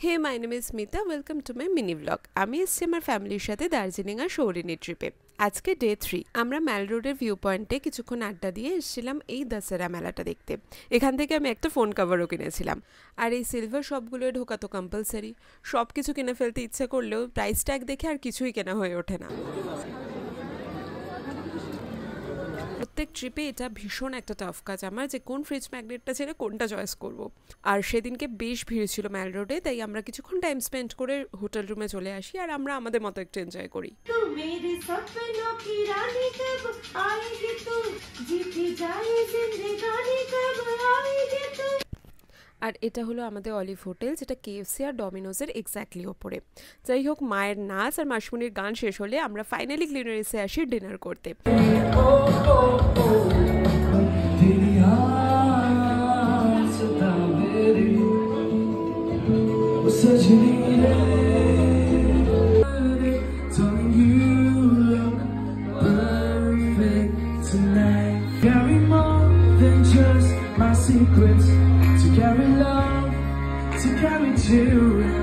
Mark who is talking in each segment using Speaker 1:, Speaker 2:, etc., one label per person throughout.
Speaker 1: Hey my name is Smita, welcome to my mini blog. আমি এসেছি আমার ফ্যামিলির সাথে দার্জিলিং আর সৌরিনী ট্রিপে। আজকে ডে 3। আমরা ম্যাল রোডের ভিউ পয়েন্টে কিছুক্ষণ আড্ডা দিয়ে এসেছিলাম এই দশেরা মেলাটা দেখতে। এখান থেকে আমি একটা ফোন কভারও কিনেছিলাম। আর এই সিলভার শপগুলোয় ঢোকা তো কম্পালসারি। সব কিছু কিনে ফেলতে ইচ্ছে করলেও প্রাইস ট্যাগ দেখে আর কিছুই কেনা হয়ে ওঠে না। প্রত্যেক ট্রিপে এটা ভীষণ একটা টাফ কাজ আমার, যে কোন ফ্রিজ ম্যাগনেটটা ছেড়ে কোনটা চয়েস করব। আর সেদিনকে বেশ ভিড় ছিল ম্যাল রোডে, তাই আমরা কিছুক্ষণ টাইম স্পেন্ড করে হোটেল রুমে চলে আসি আর আমরা আমাদের মতো একটু এনজয় করি। আর এটা হলো আমাদের অলিভ হোটেল, যেটা কেএফসি আর ডমিনোজের এক্স্যাক্টলি ওপরে। যাই হোক, মায়ের নাচ আর মাসুমনির গান শেষ হলে আমরা ফাইনালি গ্লিনারিসে আসি ডিনার করতে।
Speaker 2: To carry love, to carry children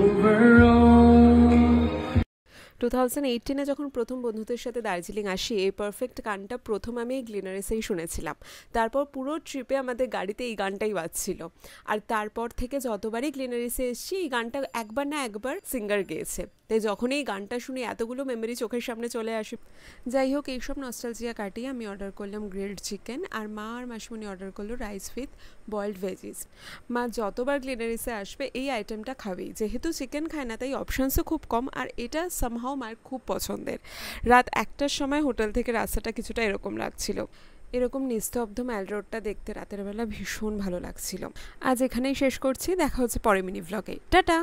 Speaker 2: overall.
Speaker 1: 2018-এ যখন প্রথম বন্ধুদের সাথে দার্জিলিং আসি, এই পারফেক্ট গানটা প্রথম আমি এই গ্লিনারিসেই শুনেছিলাম। তারপর পুরো ট্রিপে আমাদের গাড়িতে এই গানটাই বাজছিল। আর তারপর থেকে যতবারই গ্লিনারিসে এসেছি, এই গানটা একবার না একবার সিঙ্গার গেয়েছে। তাই যখন এই গানটা শুনি এতগুলো মেমোরি চোখের সামনে চলে আসে। যাই হোক, এইসব নস্টালজিয়া কাটিয়ে আমি অর্ডার করলাম গ্রিলড চিকেন, আর মা আর মাসুমনি অর্ডার করলো রাইস উইথ বয়েলড ভেজিস। মা যতবার গ্লিনারিসে আসবে এই আইটেমটা খাবেই। যেহেতু চিকেন খায় না, তাই অপশানসও খুব কম, আর এটা সামহাও মায়ের খুব পছন্দের। রাত 1টার সময় হোটেল থেকে রাস্তাটা কিছুটা এরকম লাগছিল। এরকম নিস্তব্ধ ম্যাল রোডটা দেখতে রাতের বেলা ভীষণ ভালো লাগছিল। আজ এখানেই শেষ করছি, দেখা হচ্ছে পরে মিনি ব্লগে। টাটা।